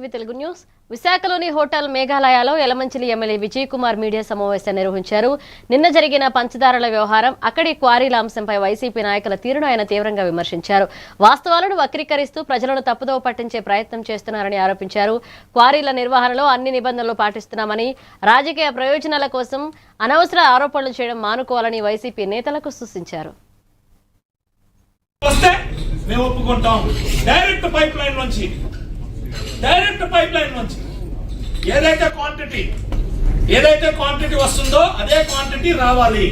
ETV Telugu news. విశాఖలోని hotel మేఘాలయలో Yalamanchili MLA Vijay Kumar media సమావేశం నిర్వహించారు. నిన్న జరిగిన పంచదారల వ్యవహారం, అక్కడి క్వారీల అంశంపై వైసీపీ నాయకుల తీరును ఆయన తీవ్రంగా విమర్శించారు. వాస్తవాలను వక్రీకరిస్తూ ప్రజలను తప్పుదోవ పట్టించే ప్రయత్నం చేస్తున్నారని ఆరోపించారు. క్వారీల నిర్వహణలో అన్ని నిబంధనలు పాటిస్తున్నామని, రాజకీయ ప్రయోజనాల కోసం అనవసర ఆరోపణలు చేయడం మానుకోవాలని వైసీపీ నేతలకు సూచించారు. మేము ఒప్పుకుంటాం. డైరెక్ట్ పైప్ లైన్ నుంచి ఏదైతే క్వాంటిటీ వస్తుందో అదే క్వాంటిటీ రావాలి.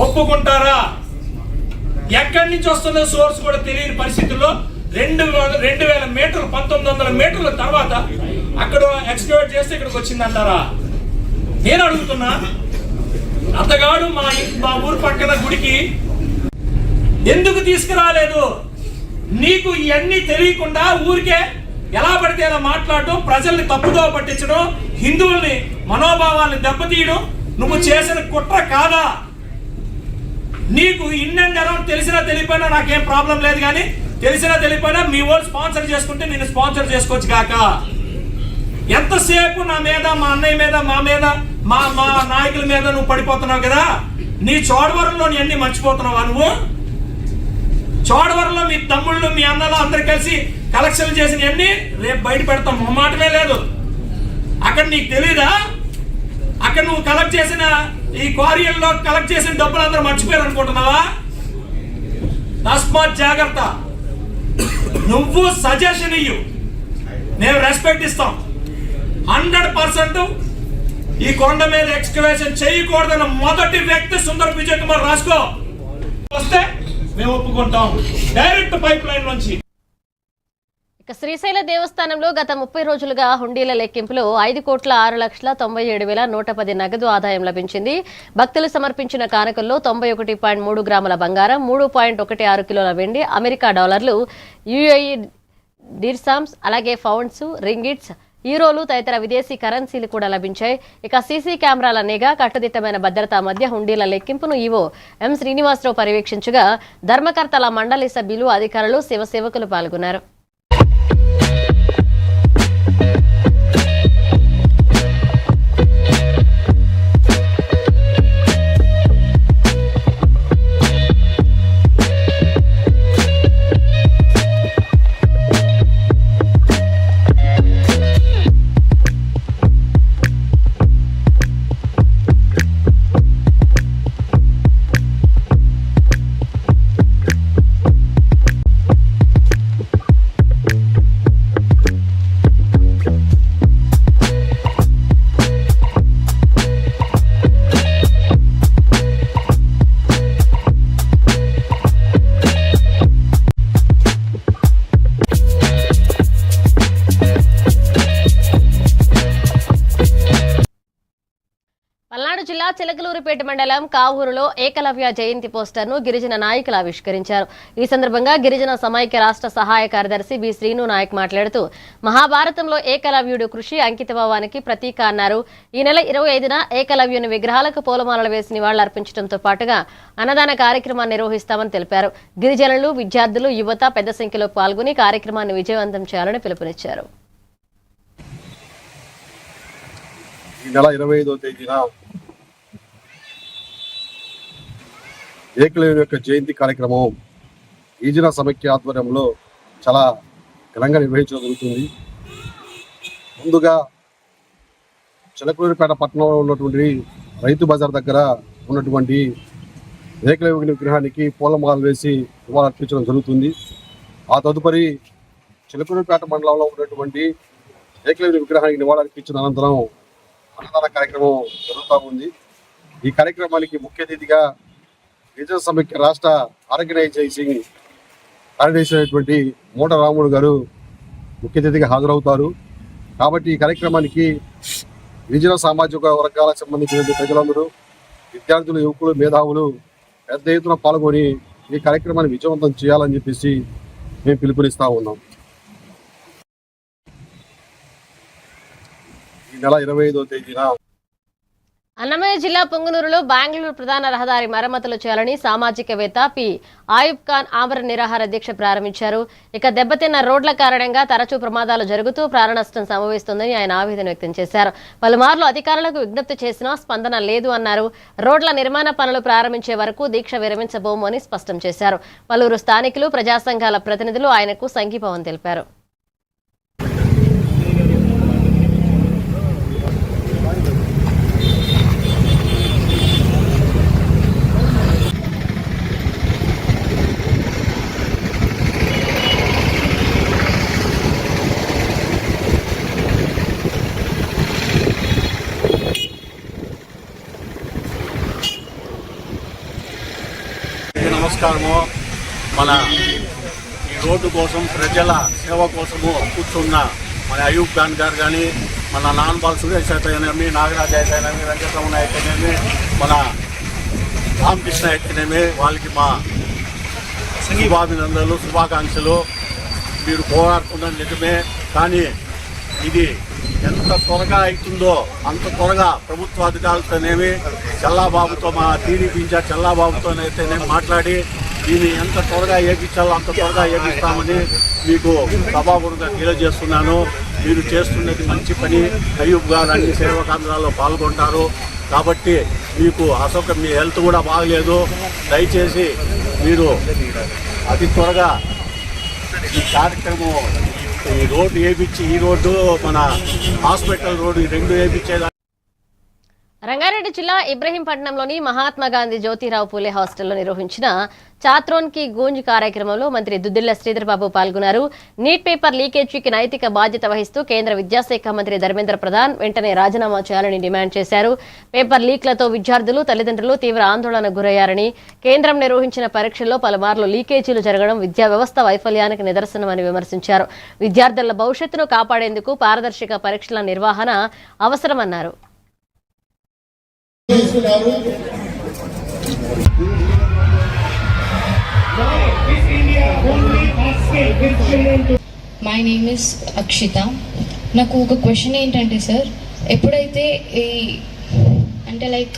ఒప్పుకుంటారా? ఎక్కడి నుంచి వస్తుందో సోర్స్ కూడా తెలియని పరిస్థితుల్లో 2000 మీటర్లు 1900 మీటర్ల తర్వాత అక్కడ ఎక్స్కవేట్ చేస్తే ఇక్కడికి వచ్చిందంటారా? నేను అడుగుతున్నా, అతగాడు మా ఊరు పక్కన గుడికి ఎందుకు తీసుకురాలేదు? నీకు ఇవన్నీ తెలియకుండా ఊరికే ఎలా పడితే అలా మాట్లాడటం, ప్రజల్ని తప్పుదోవ పట్టించడం, హిందువుల్ని మనోభావాల్ని దెబ్బతీయడం నువ్వు చేసిన కుట్ర కాదా? నీకు ఇన్నెండరం తెలిసినా తెలియపోయినా నాకేం ప్రాబ్లం లేదు, కానీ తెలిసినా తెలియపోయినా మీ వాళ్ళు స్పాన్సర్ చేసుకుంటే నేను స్పాన్సర్ చేసుకోవచ్చు కాక. ఎంతసేపు నా మీద, మా అన్నయ్య మీద, మా నాయకుల మీద నువ్వు పడిపోతున్నావు కదా. నీ చోడవరంలో అన్ని మర్చిపోతున్నావా? నువ్వు చోడవరంలో మీ తమ్ముళ్ళు, మీ అన్నలు అందరు కలిసి కలెక్షన్ చేసినవన్నీ రేపు బయట పెడతాం, మాటమే లేదు. అక్కడ నీకు తెలీదా? అక్కడ నువ్వు కలెక్ట్ చేసిన ఈ క్వారీల్లో కలెక్ట్ చేసిన డబ్బులు అందరూ మర్చిపోయారు అనుకుంటున్నావా? తస్మాత్ జాగ్రత్త. నువ్వు సజెషన్ ఇయ్యు, మేము రెస్పెక్ట్ ఇస్తాం. 100% ఈ కొండ మీద ఎక్స్కవేషన్ చేయకూడదన్న మొదటి వ్యక్తి సుందర్ విజయ్ కుమార్. రాసుకో. వస్తే మేము ఒప్పుకుంటాం. డైరెక్ట్ పైప్ లైన్ నుంచి. శ్రీశైల దేవస్థానంలో గత 30 రోజులుగా హుండీల లెక్కింపులో 5,06,97,110 నగదు ఆదాయం లభించింది. భక్తులు సమర్పించిన కానుకల్లో 91.3 గ్రాముల బంగారం, 3.16 కిలోల వెండి, అమెరికా డాలర్లు, యుఏఈ డిర్సామ్స్, అలాగే పౌండ్స్, రింగిట్స్, యూరోలు తదితర విదేశీ కరెన్సీలు కూడా లభించాయి. ఇక సీసీ కెమెరాల నిఘా, కట్టుదిట్టమైన భద్రతా మధ్య హుండీల లెక్కింపును ఈవో ఎం శ్రీనివాసరావు పర్యవేక్షించగా ధర్మకర్తల మండలి సభ్యులు, అధికారులు, శివసేవకులు పాల్గొన్నారు. పల్నాడు జిల్లా చిలకలూరిపేట మండలం కావూరులో ఏకలవ్య జయంతి పోస్టర్ను గిరిజన నాయకులు ఆవిష్కరించారు. ఈ సందర్భంగా గిరిజన సమైక్య రాష్ట్ర సహాయ కార్యదర్శి బి శ్రీను నాయక్ మాట్లాడుతూ, మహాభారతంలో ఏకలవ్యుడు కృషి అంకితభావానికి ప్రతీక అన్నారు. ఈ నెల 25న ఏకలవ్యుని విగ్రహాలకు పూలమాలలు వేసి నివాళులర్పించడంతో పాటుగా అన్నదాన కార్యక్రమాన్ని నిర్వహిస్తామని తెలిపారు. గిరిజనులు, విద్యార్థులు, యువత పెద్ద సంఖ్యలో పాల్గొని కార్యక్రమాన్ని విజయవంతం చేయాలని పిలుపునిచ్చారు. ఈ నెల 25వ తేదీన ఏకలవ్యుని యొక్క జయంతి కార్యక్రమం గిరిజన సమైక్య ఆధ్వర్యంలో చాలా ఘనంగా నిర్వహించడం జరుగుతుంది. ముందుగా చిలకలూరిపేట పట్టణంలో ఉన్నటువంటి రైతు బజార్ దగ్గర ఉన్నటువంటి ఏకలవ్యుని విగ్రహానికి పూలమాలలు వేసి నివాళులర్పించడం జరుగుతుంది. ఆ తదుపరి చిలకలూరిపేట మండలంలో ఉన్నటువంటి ఏకలవ్యుని విగ్రహానికి నివాళులర్పించిన అనంతరం అన్నదాన కార్యక్రమం జరుగుతూ ఉంది. ఈ కార్యక్రమానికి ముఖ్య అతిథిగా గిరిజన సమైక్య రాష్ట్ర ఆర్గనైజేషన్ కార్యదర్శి అయినటువంటి మూట రాముడు గారు ముఖ్య అతిథిగా హాజరవుతారు. కాబట్టి ఈ కార్యక్రమానికి గిరిజన సామాజిక వర్గాలకు సంబంధించిన ప్రజలందరూ, విద్యార్థులు, యువకులు, మేధావులు పెద్ద ఎత్తున పాల్గొని ఈ కార్యక్రమాన్ని విజయవంతం చేయాలని చెప్పేసి మేము పిలుపునిస్తా ఉన్నాం. ఈ నెల 25వ తేదీన అన్నమయ్య జిల్లా పొంగునూరులో బెంగళూరు ప్రధాన రహదారి మరమ్మతులు చేయాలని సామాజికవేత్త పి ఆయుబ్ ఖాన్ ఆమరణ నిరాహార దీక్ష ప్రారంభించారు. ఇక దెబ్బతిన్న రోడ్ల కారణంగా తరచూ ప్రమాదాలు జరుగుతూ ప్రాణనష్టం సంభవిస్తోందని ఆయన ఆవేదన వ్యక్తం చేశారు. పలుమార్లు అధికారులకు విజ్ఞప్తి చేసినా స్పందన లేదు అన్నారు. రోడ్ల నిర్మాణ పనులు ప్రారంభించే వరకు దీక్ష విరమించబోము అని స్పష్టం చేశారు. పలువురు స్థానికులు, ప్రజా సంఘాల ప్రతినిధులు ఆయనకు సంఘీభావం తెలిపారు. నమస్కారము. మన ఈ రోడ్డు కోసం ప్రజల సేవ కోసము కూర్చున్న మన అయూబ్ ఖాన్ గారు కానీ, మన నాన్బాల్ సురేష్ అయితేనేమి, నాగరాజ్ అయితేనేమి, వెంకటరమణ అయితేనేమి, మన రామకృష్ణ అయితేనేమి, వాళ్ళకి మా శుభాభినందనలు, శుభాకాంక్షలు. మీరు పోరాడుతున్న నిజమే, కానీ ఇది ఎంత త్వరగా అవుతుందో అంత త్వరగా ప్రభుత్వాధికారులతోనేమి, చల్లాబాబుతో, మా టీడీపీ ఇన్ఛార్జ్ చల్లాబాబుతోనైతేనేమి మాట్లాడి దీన్ని ఎంత త్వరగా ఏపించాలో అంత త్వరగా ఏపిస్తామని మీకు సభాపూర్వకంగా తెలియజేస్తున్నాను. మీరు చేస్తున్నది మంచి పని. అయ్యూబ్ గారు అన్ని సేవా కేంద్రాల్లో పాల్గొంటారు కాబట్టి మీకు మీ హెల్త్ కూడా బాగలేదు. దయచేసి మీరు అతి త్వరగా ఈ కార్యక్రమం, ఈ రోడ్డు వేయించి, ఈ రోడ్డు మన హాస్పిటల్ రోడ్డు, ఈ రెండు వేయించేదా. రంగారెడ్డి జిల్లా ఇబ్రహీంపట్నంలోని మహాత్మా గాంధీ జ్యోతిరావు పూలే హాస్టల్లో నిర్వహించిన చాత్రోన్ కి గూంజ్ కార్యక్రమంలో మంత్రి దుద్దిళ్ల శ్రీధర్ బాబు పాల్గొన్నారు. నీట్ పేపర్ లీకేజీకి నైతిక బాధ్యత వహిస్తూ కేంద్ర విద్యాశాఖ మంత్రి ధర్మేంద్ర ప్రధాన్ వెంటనే రాజీనామా చేయాలని డిమాండ్ చేశారు. పేపర్ లీక్లతో విద్యార్థులు, తల్లిదండ్రులు తీవ్ర ఆందోళనకు గురయ్యారని, కేంద్రం నిర్వహించిన పరీక్షల్లో పలుమార్లు లీకేజీలు జరగడం విద్యా వ్యవస్థ వైఫల్యానికి నిదర్శనమని విమర్శించారు. విద్యార్థుల భవిష్యత్తును కాపాడేందుకు పారదర్శక పరీక్షల నిర్వహణ అవసరమన్నారు. My name is Akshita. నాకు ఒక క్వశ్చన్ ఏంటంటే సార్, ఎప్పుడైతే అంటే లైక్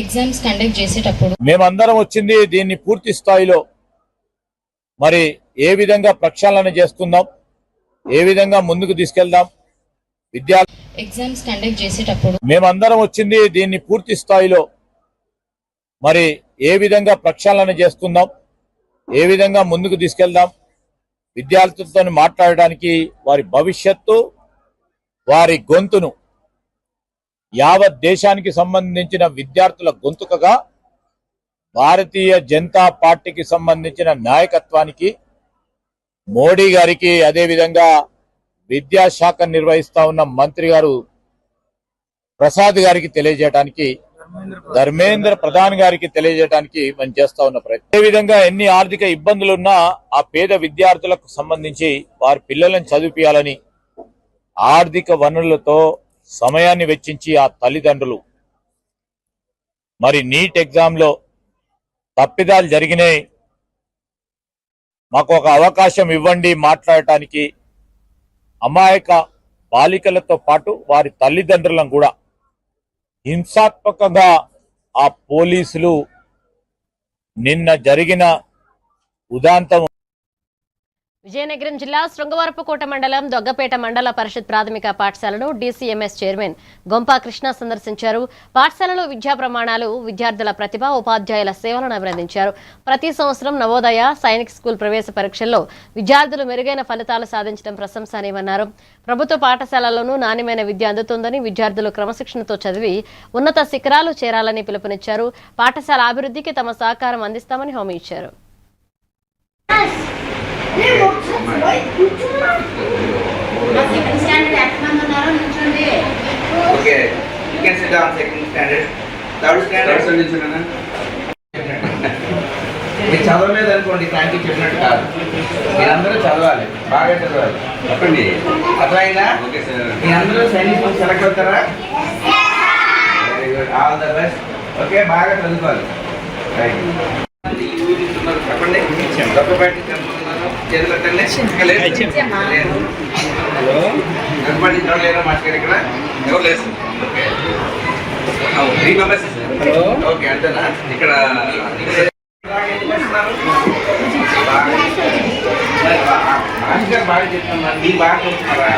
ఎగ్జామ్స్ కండక్ట్ చేసేటప్పుడు మేమందరం వచ్చింది దీన్ని పూర్తి స్థాయిలో మరి ఏ విధంగా ప్రక్షాళన చేసుకుందాం, ఏ విధంగా ముందుకు తీసుకెళ్దాం, ఎగ్జామ్స్ కండక్ట్ చేసేటప్పుడు మేమందరం వచ్చింది దీన్ని పూర్తి స్థాయిలో మరి ఏ విధంగా ప్రక్షాళన చేసుకుందాం, ఏ విధంగా ముందుకు తీసుకెళ్దాం, విద్యార్థులతో మాట్లాడడానికి, వారి భవిష్యత్తు, వారి గొంతును యావత్ దేశానికి సంబంధించిన విద్యార్థుల గొంతుకగా భారతీయ జనతా పార్టీకి సంబంధించిన నాయకత్వానికి, మోడీ గారికి, అదేవిధంగా విద్యాశాఖ నిర్వహిస్తా ఉన్న మంత్రి గారు ప్రసాద్ గారికి తెలియజేయడానికి, ధర్మేంద్ర ప్రధాన్ గారికి తెలియజేయడానికి మనం చేస్తా ఉన్న ప్రయత్నం. అదేవిధంగా ఎన్ని ఆర్థిక ఇబ్బందులున్నా ఆ పేద విద్యార్థులకు సంబంధించి వారి పిల్లలను చదివించాలని ఆర్థిక వనరులతో సమయాన్ని వెచ్చించి ఆ తల్లిదండ్రులు మరి నీట్ ఎగ్జామ్ లో తప్పిదాలు జరిగినాయి, మాకు ఒక అవకాశం ఇవ్వండి మాట్లాడటానికి, అమాయక బాలికలతో పాటు వారి తల్లిదండ్రులను కూడా హింసాత్మకంగా ఆ పోలీసులు నిన్న జరిగిన ఉదాంతం. విజయనగరం జిల్లా శృంగవరపుకోట మండలం దొగ్గపేట మండల పరిషత్ ప్రాథమిక పాఠశాలను డీసీఎంఎస్ చైర్మన్ గొంపా కృష్ణ సందర్శించారు. పాఠశాలలో విద్యా ప్రమాణాలు, విద్యార్థుల ప్రతిభ, ఉపాధ్యాయుల సేవలను అభినందించారు. ప్రతి సంవత్సరం నవోదయ, సైనిక్ స్కూల్ ప్రవేశ పరీక్షల్లో విద్యార్థులు మెరుగైన ఫలితాలు సాధించడం ప్రశంసనీయమన్నారు. ప్రభుత్వ పాఠశాలలోనూ నాణ్యమైన విద్య అందుతుందని, విద్యార్థులు క్రమశిక్షణతో చదివి ఉన్నత శిఖరాలు చేరాలని పిలుపునిచ్చారు. పాఠశాల అభివృద్ధికి తమ సహకారం అందిస్తామని హామీ ఇచ్చారు. Second standard atman unnaro ninchundi. Okay, you can sit down. Second standard, third standard ninchunana. మీరు చదవలేదు అనుకోండి, క్లాంటి చెప్పినట్టు కాదు, మీరందరూ చదవాలి, బాగా చదవాలి. చెప్పండి, అర్థమైందా? Okay sir. మీరందరూ సైనిక్ సెలెక్ట్ అవుతారా? Very good, all the best. Okay, బాగా చదువుకోవాలి. రైట్. చెప్పండి, దొగ్గపేట చేతులెత్తండి. హలో, గర్భపడి లేరా మాస్టర్ ఇక్కడ? ఎవరు లేదు. ఓకే. 3 మెంబర్స్ ఓకే అంతేనా ఇక్కడ మాస్టర్ బాగా చెప్తున్నారు మీరు బాగా చూస్తున్నారా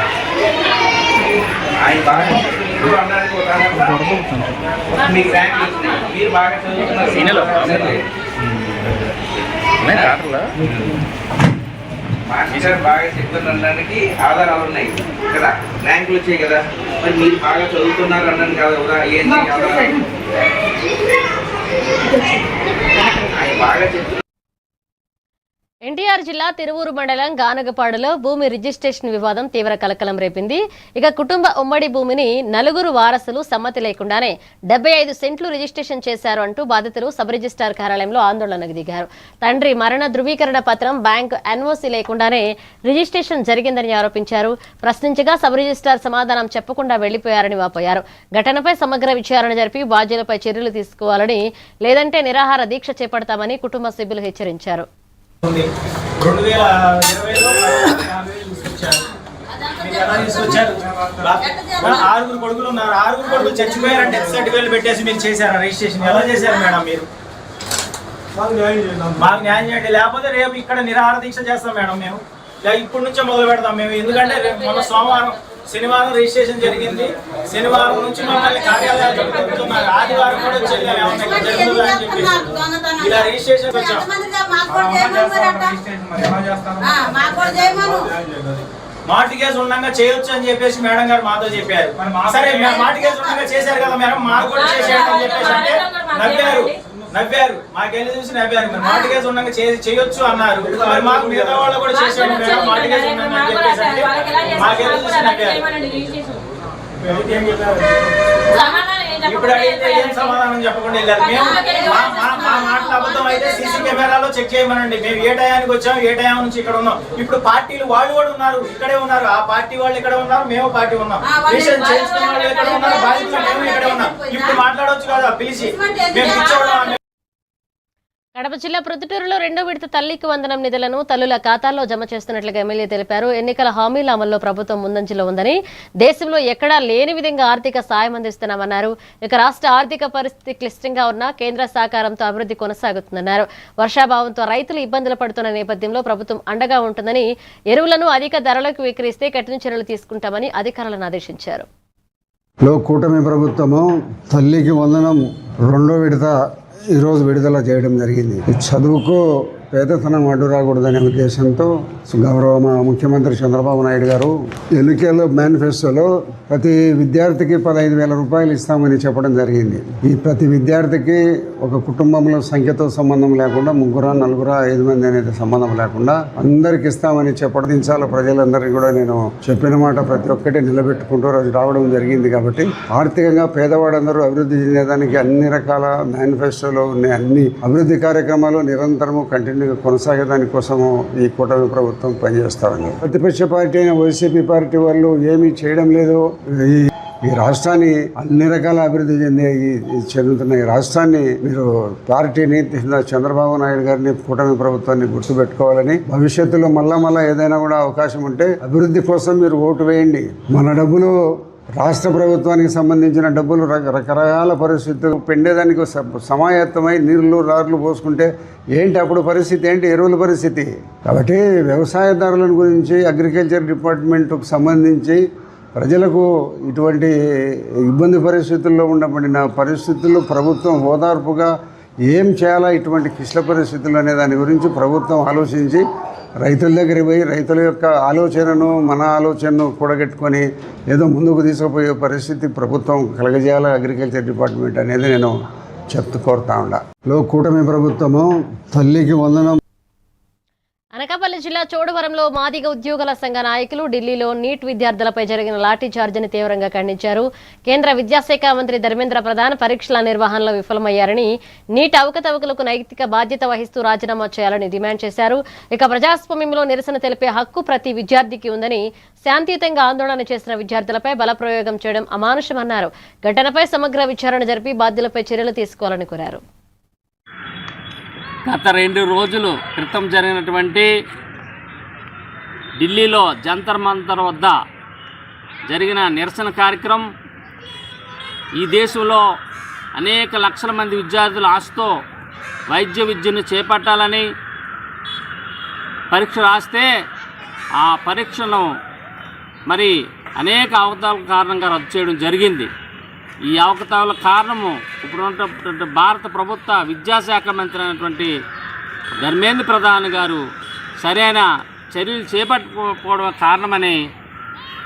ఆయన బాగా అనడానికి మీకు ర్యాంక్ వచ్చినాయి మీరు బాగా చదువుతున్నారు మాస్టర్ బాగా చెప్తున్నడానికి ఆధారాలు ఉన్నాయి కదా ర్యాంకులు వచ్చాయి కదా మరి మీరు బాగా చదువుతున్నారు అన్నాను కదా ఏంటి ఆధారాలు ఆయన బాగా చెప్తున్నారు. ఎన్టీఆర్ జిల్లా తిరువూరు మండలం గానగపాడులో భూమి రిజిస్ట్రేషన్ వివాదం తీవ్ర కలకలం రేపింది. ఇక కుటుంబ ఉమ్మడి భూమిని నలుగురు వారసులు సమ్మతి లేకుండానే 75 సెంట్లు రిజిస్ట్రేషన్ చేశారు అంటూ బాధితులు సబ్ రిజిస్ట్రార్ కార్యాలయంలో ఆందోళనకు దిగారు. తండ్రి మరణ ధృవీకరణ పత్రం, బ్యాంకు ఎన్ఓసీ లేకుండానే రిజిస్ట్రేషన్ జరిగిందని ఆరోపించారు. ప్రశ్నించగా సబ్ రిజిస్ట్రార్ సమాధానం చెప్పకుండా వెళ్లిపోయారని వాపోయారు. ఘటనపై సమగ్ర విచారణ జరిపి బాధ్యులపై చర్యలు తీసుకోవాలని, లేదంటే నిరాహార దీక్ష చేపడతామని కుటుంబ సభ్యులు హెచ్చరించారు. 2020లో 50,000 తీసుకొచ్చారు. మీరు ఎలా తీసుకొచ్చారు? 6 కొడుకులు ఉన్నారు. 6 కొడుకులు చచ్చిపోయారంటే డెత్ సర్టిఫికేట్ పెట్టేసి మీరు చేశారా రిజిస్ట్రేషన్? ఎలా చేశారు మేడం మీరు? మాకు న్యాయం చేయండి, లేకపోతే రేపు ఇక్కడ నిరాహార దీక్ష చేస్తాం మేడం. మేము ఇప్పటి నుంచే మొదలు పెడతాం మేము. ఎందుకంటే రేపు మొన్న సోమవారం, శనివారం రిజిస్ట్రేషన్ జరిగింది. శనివారం నుంచి మమ్మల్ని కార్యాలయాలు చెప్తున్నారు. ఆదివారం కూడా వచ్చి జరుగుతుందని చెప్పేసి ఇలా రిజిస్ట్రేషన్ వచ్చాం. మార్టిగేజ్ ఉండగా చేయొచ్చు అని చెప్పేసి మేడం గారు మాతో చెప్పారు. సరే మార్టిగేజ్ ఉండగా చేశారు కదా మేడం, మాకు కూడా చేసేయడం అని చెప్పేసి అంటే నవ్వారు. మాకెళ్ళి చూసి నవ్వారు. మరి మార్టిగేజ్ ఉండగా చేయొచ్చు అన్నారు. మరి మాకు మిగతా వాళ్ళు కూడా చేసేయడం మేడం మార్టిగేజ్ ఉండగా అని చెప్పేసి అంటే మాకెళ్ళి చూసి నవ్వారు. ఇప్పుడు అడిగితే ఏం సమాధానం చెప్పకుండా వెళ్ళారు. మేము మా మాటలు అబద్ధం అయితే సీసీ కెమెరాలో చెక్ చేయమనండి. మేము ఏ టయానికి వచ్చాము, ఏ టైం నుంచి ఇక్కడ ఉన్నాం. ఇప్పుడు పార్టీలు వాళ్ళు కూడా ఉన్నారు, ఇక్కడే ఉన్నారు. ఆ పార్టీ వాళ్ళు ఇక్కడ ఉన్నారు, మేము పార్టీ ఉన్నాం. రిజిస్ట్రేషన్ చేయించుకున్న వాళ్ళు ఇక్కడ ఉన్నారు, బాధితులు మేము ఇక్కడే ఉన్నాం. ఇప్పుడు మాట్లాడవచ్చు కదా పిలిచి. మేము కూర్చోవడం. కడప జిల్లా ప్రొద్దుటూరులో 2వ విడత తల్లికి వందనం నిధులను తల్లుల ఖాతాల్లో జమ చేస్తున్నట్లుగా ఎమ్మెల్యే తెలిపారు. ఎన్నికల హామీల అమల్లో ప్రభుత్వం ముందంజలో ఉందని, దేశంలో ఎక్కడా లేని విధంగా ఆర్థిక సాయం అందిస్తున్నామన్నారు. ఇక రాష్ట్ర ఆర్థిక పరిస్థితి క్లిష్టంగా ఉన్న కేంద్ర సహకారంతో అభివృద్ధి కొనసాగుతుందన్నారు. వర్షాభావంతో రైతులు ఇబ్బందులు పడుతున్న నేపథ్యంలో ప్రభుత్వం అండగా ఉంటుందని, ఎరువులను అధిక ధరలకు విక్రయిస్తే కఠిన చర్యలు తీసుకుంటామని అధికారులను ఆదేశించారు. కూటమి ప్రభుత్వము తల్లికి వందనం 2వ విడత ఈరోజు విడుదల చేయడం జరిగింది. చదువుకు పేదతనం అడ్డు రాకూడదనే ఉద్దేశంతో గౌరవ ముఖ్యమంత్రి చంద్రబాబు నాయుడు గారు ఎన్నికల మేనిఫెస్టోలో ప్రతి విద్యార్థికి 15,000 రూపాయలు ఇస్తామని చెప్పడం జరిగింది. ఈ ప్రతి విద్యార్థికి ఒక కుటుంబంలో సంఖ్యతో సంబంధం లేకుండా 3, 4, 5 మంది అనేది సంబంధం లేకుండా అందరికి ఇస్తామని చెప్పడించాల ప్రజలందరికీ కూడా నేను చెప్పిన మాట ప్రతి ఒక్కటి నిలబెట్టుకుంటూ రావడం జరిగింది. కాబట్టి ఆర్థికంగా పేదవాడందరూ అభివృద్ధి చెందేదానికి అన్ని రకాల మేనిఫెస్టోలో ఉన్న అన్ని అభివృద్ధి కార్యక్రమాలు నిరంతరము కంటిన్యూగా కొనసాగేదాని కోసము ఈ కూటమి ప్రభుత్వం పనిచేస్తామని. ప్రతిపక్ష పార్టీ అయిన వైసీపీ పార్టీ వాళ్ళు ఏమీ చేయడం లేదు. ఈ రాష్ట్రాన్ని అన్ని రకాల అభివృద్ధి చెందుతున్న ఈ రాష్ట్రాన్ని మీరు పార్టీని చంద్రబాబు నాయుడు గారిని కూటమి ప్రభుత్వాన్ని గుర్తుపెట్టుకోవాలని, భవిష్యత్తులో మళ్ళా ఏదైనా కూడా అవకాశం ఉంటే అభివృద్ధి కోసం మీరు ఓటు వేయండి. మన డబ్బులు రాష్ట్ర ప్రభుత్వానికి సంబంధించిన డబ్బులు రకరకాల పరిస్థితులు పెండేదానికి సమాయత్తమై నీళ్లు రాళ్ళు పోసుకుంటే ఏంటి అప్పుడు పరిస్థితి ఏంటి, ఎరువుల పరిస్థితి. కాబట్టి వ్యవసాయదారుల గురించి అగ్రికల్చర్ డిపార్ట్మెంట్కు సంబంధించి ప్రజలకు ఇటువంటి ఇబ్బంది పరిస్థితుల్లో ఉండబడిన పరిస్థితుల్లో ప్రభుత్వం ఓదార్పుగా ఏం చేయాలా ఇటువంటి క్లిష్ట పరిస్థితులు అనే దాని గురించి ప్రభుత్వం ఆలోచించి రైతుల దగ్గరికి పోయి రైతుల యొక్క ఆలోచనను మన ఆలోచనను కూడగట్టుకొని ఏదో ముందుకు తీసుకుపోయే పరిస్థితి ప్రభుత్వం కలగజేయాలి అగ్రికల్చర్ డిపార్ట్మెంట్ అనేది నేను కోరుతా ఉండా. కూటమి ప్రభుత్వము తల్లికి వందనం. అనకాపల్లి జిల్లా చోడవరంలో మాదిగ ఉద్యోగుల సంఘ నాయకులు ఢిల్లీలో నీట్ విద్యార్థులపై జరిగిన లాఠీ చార్జిని తీవ్రంగా ఖండించారు. కేంద్ర విద్యాశాఖ మంత్రి ధర్మేంద్ర ప్రధాన్ పరీక్షల నిర్వహణలో విఫలమయ్యారని, నీట్ అవకతవకలకు నైతిక బాధ్యత వహిస్తూ రాజీనామా చేయాలని డిమాండ్ చేశారు. ఇక ప్రజాస్వామ్యంలో నిరసన తెలిపే హక్కు ప్రతి విద్యార్థికి ఉందని, శాంతియుతంగా ఆందోళన చేసిన విద్యార్థులపై బలప్రయోగం చేయడం అమానుషమన్నారు. ఘటనపై సమగ్ర విచారణ జరిపి బాధ్యులపై చర్యలు తీసుకోవాలని కోరారు. గత 2 రోజుల క్రితం జరిగినటువంటి ఢిల్లీలో జంతర్ మంతర్ వద్ద జరిగిన నిరసన కార్యక్రమం ఈ దేశంలో అనేక లక్షల మంది విద్యార్థుల ఆశతో వైద్య విద్యను చేపట్టాలని పరీక్ష రాస్తే ఆ పరీక్షను మరి అనేక అవకతవకల కారణంగా రద్దు చేయడం జరిగింది. ఈ అవకతవకల కారణము ఇప్పుడున్నటువంటి భారత ప్రభుత్వ విద్యాశాఖ మంత్రి అయినటువంటి ధర్మేంద్ర ప్రధాన్ గారు సరైన చర్యలు చేపట్టకపోవడం కారణమని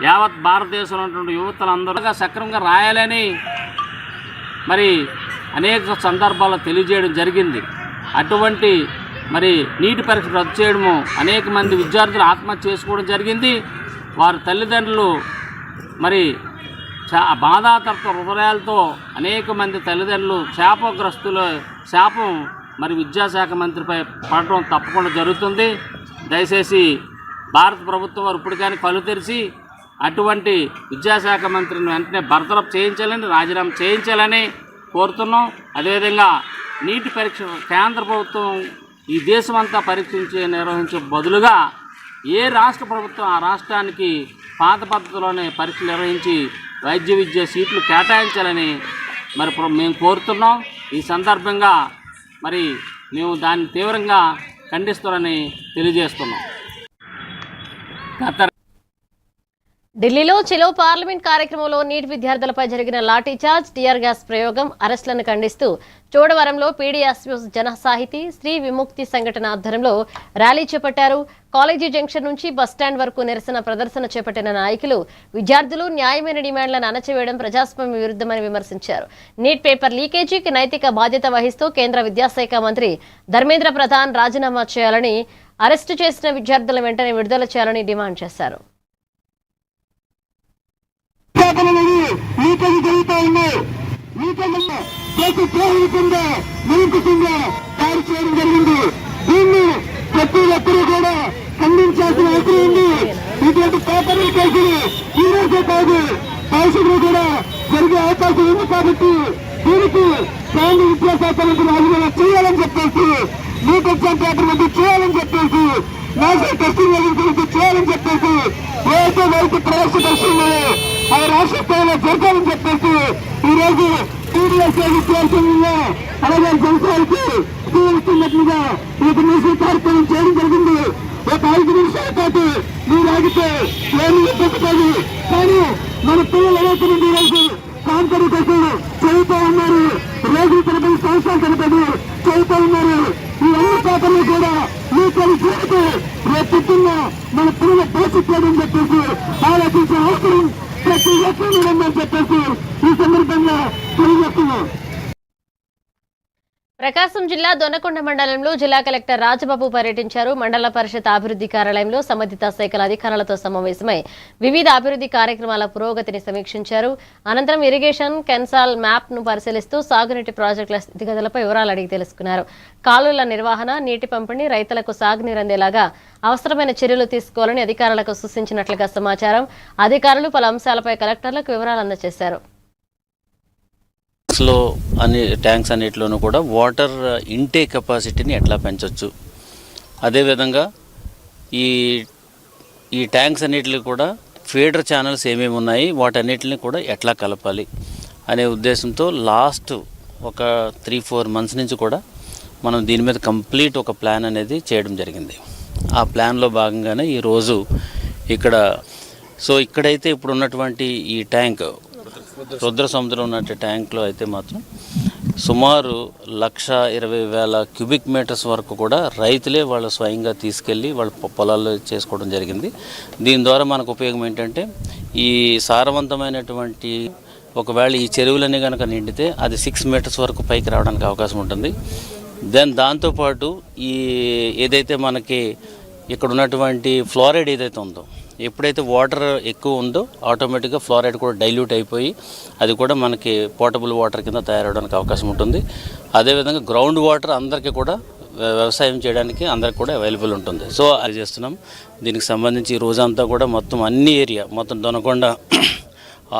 యావత్ భారతదేశంలో ఉన్నటువంటి యువతలందరూ సక్రమంగా రాయాలని మరి అనేక సందర్భాల్లో తెలియజేయడం జరిగింది. అటువంటి మరి నీటి పరీక్ష రద్దు చేయడము అనేక మంది విద్యార్థులు ఆత్మహత్య చేసుకోవడం జరిగింది. వారి తల్లిదండ్రులు మరి బాధాతత్వ హృదయాలతో అనేక మంది తల్లిదండ్రులు శాపం మరి విద్యాశాఖ మంత్రిపై పడటం తప్పకుండా జరుగుతుంది. దయచేసి భారత ప్రభుత్వం వారు ఇప్పటికైనా కళ్ళు తెరిచి అటువంటి విద్యాశాఖ మంత్రిని వెంటనే బర్తరఫ్ చేయించాలని, రాజీనామా చేయించాలని కోరుతున్నాం. అదేవిధంగా నీటి పరీక్ష కేంద్ర ప్రభుత్వం ఈ దేశమంతా నిర్వహించే బదులుగా ఏ రాష్ట్ర ప్రభుత్వం ఆ రాష్ట్రానికి పాత పద్ధతిలోనే పరీక్షలు నిర్వహించి వైద్య విద్య సీట్లు కేటాయించాలని మరి మేము కోరుతున్నాం. ఈ సందర్భంగా మరి మేము దాన్ని తీవ్రంగా ఖండిస్తామని తెలియజేస్తున్నాం. ఢిల్లీలో చెలో పార్లమెంట్ కార్యక్రమంలో నీట్ విద్యార్థులపై జరిగిన లాఠీచార్జ్, టియర్ గ్యాస్ ప్రయోగం, అరెస్టులను ఖండిస్తూ చోడవరంలో పీడీఎస్యూ జన సాహితీ స్త్రీ విముక్తి సంఘటన ఆధ్వర్యంలో ర్యాలీ చేపట్టారు. కాలేజీ జంక్షన్ నుంచి బస్టాండ్ వరకు నిరసన ప్రదర్శన చేపట్టిన నాయకులు విద్యార్థులు న్యాయమైన డిమాండ్లను అణచివేయడం ప్రజాస్వామ్య విరుద్ధమని విమర్శించారు. నీట్ పేపర్ లీకేజీకి నైతిక బాధ్యత వహిస్తూ కేంద్ర విద్యాశాఖ మంత్రి ధర్మేంద్ర ప్రధాన్ రాజీనామా చేయాలని, అరెస్టు చేసిన విద్యార్థులను వెంటనే విడుదల చేయాలని డిమాండ్ చేశారు. లీకేజీ జరుగుతూ ఉంది. లీకేజీలో దేశ ద్రోహుల కింద నిరంకుశంగా తయారు చేయడం జరిగింది. దీన్ని ప్రతి ఒక్కరూ కూడా ఖండించాల్సిన అవసరం ఉంది. ఇటువంటి పేపర్ లీకేజీలు ఈ రోజే కాదు భవిష్యత్తులో కూడా జరిగే అవకాశం ఉంది. కాబట్టి దీనికి కేంద్ర విద్యాశాఖ మంత్రి రాజీనామా చేయాలని చెప్పేసి, నీట్ ఎగ్జామ్ పేపర్ మధ్య చేయాలని చెప్పేసి, నేషనల్ టెస్టింగ్ ఏజెన్సీ చేయాలని చెప్పేసి, ఏదైతే వైద్య ప్రవేశ పరీక్షలు అవి రాష్ట్ర స్థాయిలో జరగాలని చెప్పేసి ఈ రోజు టీడీఎస్ఏ విద్యార్థులుగా అలాగే సంస్థలకి ఇస్తున్నట్లుగా ఒక నిరసన కార్యక్రమం చేయడం జరిగింది. ఒక 5 నిమిషాల పాటు మీరు ఆగితే ఏమి ఇబ్బంది కాదు. కానీ మన పిల్లలు ఏదైతే ఈరోజు కాంపిటీషన్ చదువుతూ ఉన్నారు, రోజుల తరబడి సంవత్సరాల తరబడి చదువుతూ ఉన్నారు. ఈ అన్ని పేపర్లు కూడా మీకు చేస్తే రేపొద్దున్న మన పిల్లల భవిష్యత్తు అని చెప్పేసి ఆలోచించే అవసరం ప్రతి ఒక్కరూ ఉందని చెప్పేసి ఈ సందర్భంగా తెలియజేస్తున్నాం. ప్రకాశం జిల్లా దొనకొండ మండలంలో జిల్లా కలెక్టర్ రాజబాబు పర్యటించారు. మండల పరిషత్ అభివృద్ధి కార్యాలయంలో సంబంధిత శాఖల అధికారులతో సమావేశమై వివిధ అభివృద్ధి కార్యక్రమాల పురోగతిని సమీక్షించారు. అనంతరం ఇరిగేషన్ కెన్సాల్ మ్యాప్ ను పరిశీలిస్తూ సాగునీటి ప్రాజెక్టుల స్థితిగతులపై వివరాలు అడిగి తెలుసుకున్నారు. కాలువల నిర్వహణ, నీటి పంపిణీ, రైతులకు సాగునీరు అందేలాగా అవసరమైన చర్యలు తీసుకోవాలని అధికారులకు సూచించినట్లుగా సమాచారం. అధికారులు పలు అంశాలపై కలెక్టర్లకు వివరాలు అందజేశారు. ట్యాంక్స్ అన్నిటిలోనూ కూడా వాటర్ ఇంటేక్ కెపాసిటీని ఎట్లా పెంచవచ్చు, అదేవిధంగా ఈ ట్యాంక్స్ అన్నిటిని కూడా ఫీడర్ ఛానల్స్ ఏమేమి ఉన్నాయి వాటన్నిటిని కూడా ఎట్లా కలపాలి అనే ఉద్దేశంతో లాస్ట్ ఒక 3-4 మంత్స్ నుంచి కూడా మనం దీని మీద కంప్లీట్ ఒక ప్లాన్ అనేది చేయడం జరిగింది. ఆ ప్లాన్లో భాగంగానే ఈరోజు ఇక్కడైతే ఇప్పుడు ఉన్నటువంటి ఈ ట్యాంక్ రుద్ర సముద్రం ఉన్నట్టు ట్యాంక్లో అయితే మాత్రం సుమారు 1,20,000 క్యూబిక్ మీటర్స్ వరకు కూడా రైతులే వాళ్ళు స్వయంగా తీసుకెళ్ళి వాళ్ళ పొలాల్లో చేసుకోవడం జరిగింది. దీని ద్వారా మనకు ఉపయోగం ఏంటంటే ఈ సారవంతమైనటువంటి ఒకవేళ ఈ చెరువులన్నీ కనుక నిండితే అది 6 మీటర్స్ వరకు పైకి రావడానికి అవకాశం ఉంటుంది. దాంతోపాటు ఏదైతే మనకి ఇక్కడ ఉన్నటువంటి ఫ్లోరైడ్ ఏదైతే ఉందో, ఎప్పుడైతే వాటర్ ఎక్కువ ఉందో ఆటోమేటిక్గా ఫ్లోరైడ్ కూడా డైల్యూట్ అయిపోయి అది కూడా మనకి పోర్టబుల్ వాటర్ కింద తయారవడానికి అవకాశం ఉంటుంది. అదేవిధంగా గ్రౌండ్ వాటర్ అందరికీ కూడా వ్యవసాయం చేయడానికి అందరికి కూడా అవైలబుల్ ఉంటుంది. సో అది చేస్తున్నాం. దీనికి సంబంధించి ఈ రోజంతా కూడా మొత్తం అన్ని ఏరియా మొత్తం దొనకొండ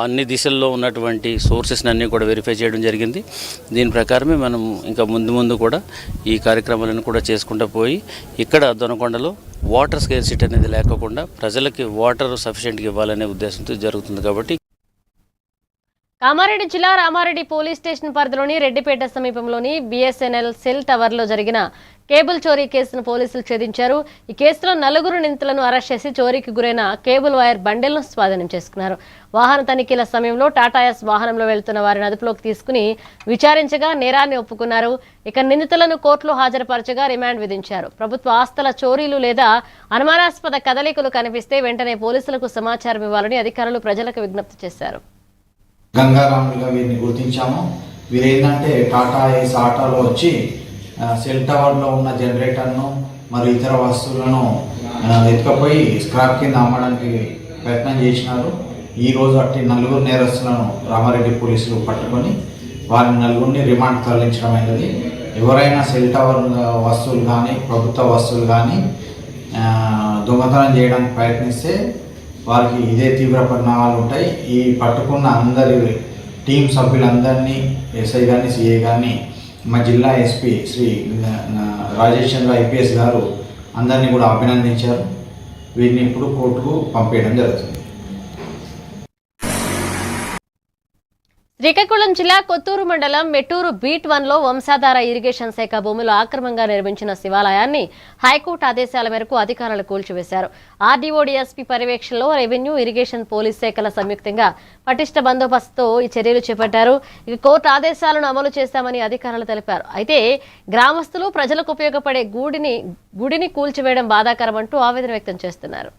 అన్ని దిశల్లో ఉన్నటువంటి సోర్సెస్ని అన్నీ కూడా వెరిఫై చేయడం జరిగింది. దీని ప్రకారమే మనం ఇంకా ముందు కూడా ఈ కార్యక్రమాలను కూడా చేసుకుంటూ పోయి ఇక్కడ దొనకొండలో వాటర్ స్కేర్సిటీ అనేది లేకుండా ప్రజలకి వాటర్ సఫిషియెంట్గా ఇవ్వాలనే ఉద్దేశంతో జరుగుతుంది. కాబట్టి కామారెడ్డి జిల్లా రామారెడ్డి పోలీస్ స్టేషన్ పరిధిలోని రెడ్డిపేట సమీపంలోని BSNL సెల్ టవర్లో జరిగిన కేబుల్ చోరీ కేసును పోలీసులు ఛేదించారు. ఈ కేసులో 4 నిందితులను అరెస్ట్ చేసి చోరీకి గురైన కేబుల్ వైర్ బండిల్ను స్వాధీనం చేసుకున్నారు. వాహన తనిఖీల సమయంలో టాటాయాస్ వాహనంలో వెళ్తున్న వారిని అదుపులోకి తీసుకుని విచారించగా నేరాన్ని ఒప్పుకున్నారు. ఇక నిందితులను కోర్టులో హాజరుపరచగా రిమాండ్ విధించారు. ప్రభుత్వ ఆస్తుల చోరీలు లేదా అనుమానాస్పద కదలికలు కనిపిస్తే వెంటనే పోలీసులకు సమాచారం ఇవ్వాలని అధికారులు ప్రజలకు విజ్ఞప్తి చేశారు. గంగారాములుగా వీరిని గుర్తించాము. వీరేంటంటే టాటా ఏస్ ఆటోలో వచ్చి సెల్ టవర్లో ఉన్న జనరేటర్ను మరియు ఇతర వస్తువులను ఎత్తుకపోయి స్క్రాప్ కింద అమ్మడానికి ప్రయత్నం చేసినారు. ఈరోజు అట్టి 4 నేరస్తులను రామారెడ్డి పోలీసులు పట్టుకొని వారిని 4 రిమాండ్ తరలించడం అయినది. ఎవరైనా సెల్ టవర్ వస్తువులు కానీ ప్రభుత్వ వస్తువులు కానీ దొంగతనం చేయడానికి ప్రయత్నిస్తే వారికి ఇదే తీవ్ర పరిణామాలు ఉంటాయి. ఈ పట్టుకున్న అందరి టీం సభ్యులందరినీ ఎస్ఐ కానీ సిఐ కానీ మా జిల్లా ఎస్పీ శ్రీ రాజేష్ చంద్ర IPS గారు అందరినీ కూడా అభినందించారు. వీరిని ఇప్పుడు కోర్టుకు పంపేయడం జరుగుతుంది. శ్రీకాకుళం జిల్లా కొత్తూరు మండలం మెట్టూరు బీట్ 1లో వంశాధార ఇరిగేషన్ శాఖ భూములు ఆక్రమంగా నిర్మించిన శివాలయాన్ని హైకోర్టు ఆదేశాల మేరకు అధికారులు కూల్చివేశారు. RDO DSP పర్యవేక్షణలో రెవెన్యూ, ఇరిగేషన్, పోలీస్ శాఖల సంయుక్తంగా పటిష్ట బందోబస్తుతో ఈ చర్యలు చేపట్టారు. ఇక కోర్టు ఆదేశాలను అమలు చేస్తామని అధికారులు తెలిపారు. అయితే గ్రామస్తులు ప్రజలకు ఉపయోగపడే గుడిని కూల్చివేయడం బాధాకరమంటూ ఆవేదన వ్యక్తం చేస్తున్నారు.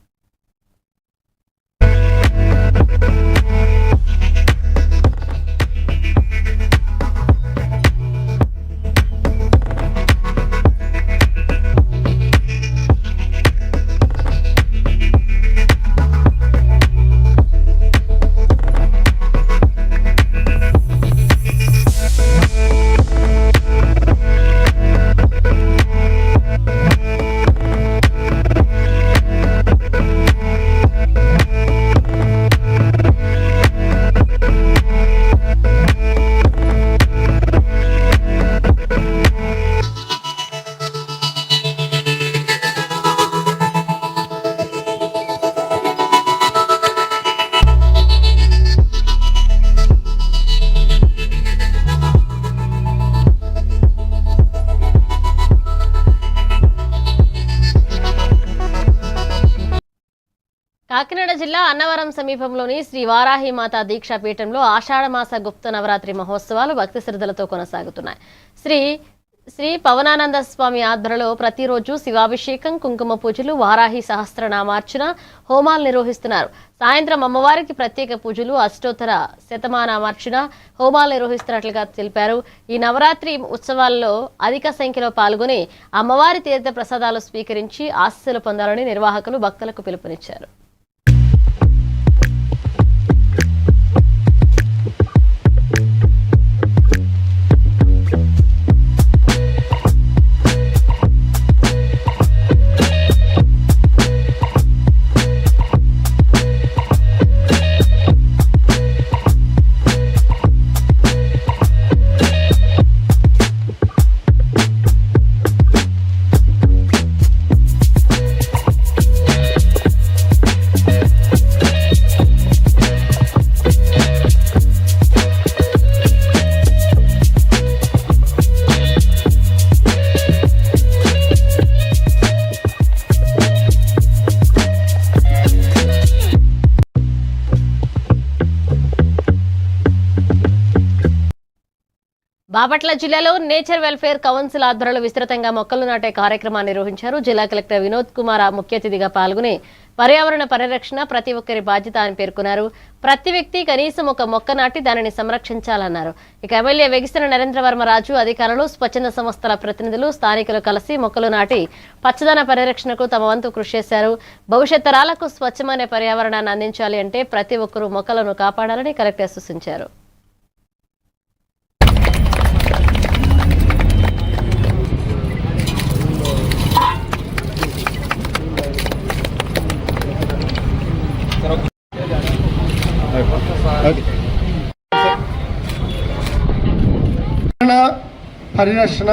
కాకినాడ జిల్లా అన్నవరం సమీపంలోని శ్రీ వారాహి మాతా దీక్షా పీఠంలో ఆషాఢమాస గుప్త నవరాత్రి మహోత్సవాలు భక్తి శ్రద్ధలతో కొనసాగుతున్నాయి. శ్రీ పవనానంద స్వామి ఆధ్వర్యంలో ప్రతిరోజు శివాభిషేకం, కుంకుమ పూజలు, వారాహి సహస్రనామార్చన, హోమాలు నిర్వహిస్తున్నారు. సాయంత్రం అమ్మవారికి ప్రత్యేక పూజలు, అష్టోత్తర శతమానామార్చన, హోమాలు నిర్వహిస్తున్నట్లుగా తెలిపారు. ఈ నవరాత్రి ఉత్సవాల్లో అధిక సంఖ్యలో పాల్గొని అమ్మవారి తీర్థ ప్రసాదాలు స్వీకరించి ఆశీస్సులు పొందాలని నిర్వాహకులు భక్తులకు పిలుపునిచ్చారు. బాపట్ల జిల్లాలో నేచర్ వెల్ఫేర్ కౌన్సిల్ ఆధ్వర్యంలో విస్తృతంగా మొక్కలు నాటే కార్యక్రమాన్ని నిర్వహించారు. జిల్లా కలెక్టర్ వినోద్ కుమార్ ముఖ్య అతిథిగా పాల్గొని పర్యావరణ పరిరక్షణ ప్రతి ఒక్కరి బాధ్యత అని పేర్కొన్నారు. ప్రతి వ్యక్తి కనీసం ఒక మొక్క నాటి దానిని సంరక్షించాలన్నారు. ఇక ఎమ్మెల్యే వెగిసిన నరేంద్రవర్మరాజు, అధికారులు, స్వచ్ఛంద సంస్థల ప్రతినిధులు, స్థానికులు కలిసి మొక్కలు నాటి పచ్చదన పరిరక్షణకు తమ వంతు కృషి చేశారు. భవిష్యత్ తరాలకు స్వచ్ఛమైన పర్యావరణాన్ని అందించాలి అంటే ప్రతి ఒక్కరూ మొక్కలను కాపాడాలని కలెక్టర్ సూచించారు. పరిరక్షణ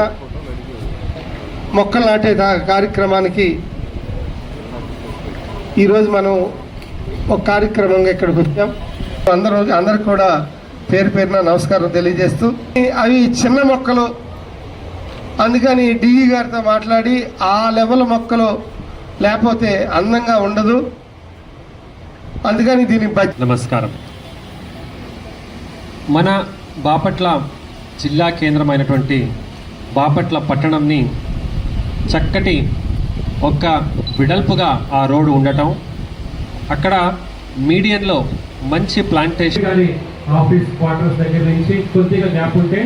మొక్కలు నాటే కార్యక్రమానికి ఈరోజు మనం ఒక కార్యక్రమంగా ఇక్కడికి వచ్చాం. అందరూ కూడా పేరు పేరున నమస్కారం తెలియజేస్తూ, అవి చిన్న మొక్కలు, అందుకని డిఈ గారితో మాట్లాడి ఆ లెవెల్ మొక్కలు లేకపోతే అందంగా ఉండదు, అందుకని దీని నమస్కారం. మన బాపట్ల జిల్లా కేంద్రమైనటువంటి బాపట్ల పట్టణంని చక్కటి ఒక విడల్పుగా ఆ రోడ్డు ఉండటం, అక్కడ మీడియంలో మంచి ప్లాంటేషన్ ఆఫీస్ క్వార్టర్స్ దగ్గర నుంచి కొద్దిగా గ్యాప్ ఉంటే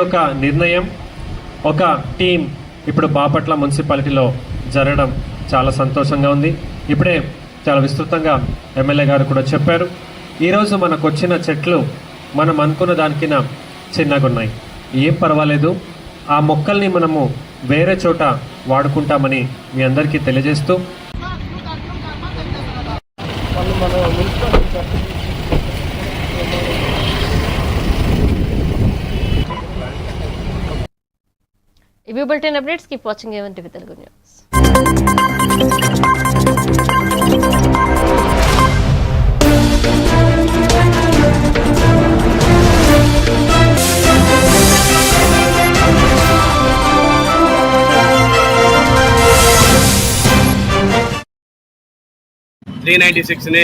ఒక నిర్ణయం, ఒక టీం ఇప్పుడు బాపట్ల మున్సిపాలిటీలో జరగడం చాలా సంతోషంగా ఉంది. ఇప్పుడే చాలా విస్తృతంగా ఎమ్మెల్యే గారు కూడా చెప్పారు. ఈరోజు మనకు వచ్చిన చెట్లు మనం అనుకున్న దానికినా చిన్నగా ఉన్నాయి, ఏం పర్వాలేదు, ఆ మొక్కల్ని మనము వేరే చోట వాడుకుంటామని మీ అందరికీ తెలియజేస్తూ ఇవి bulletin updates. Keep watching A1 TV Telugu news. ని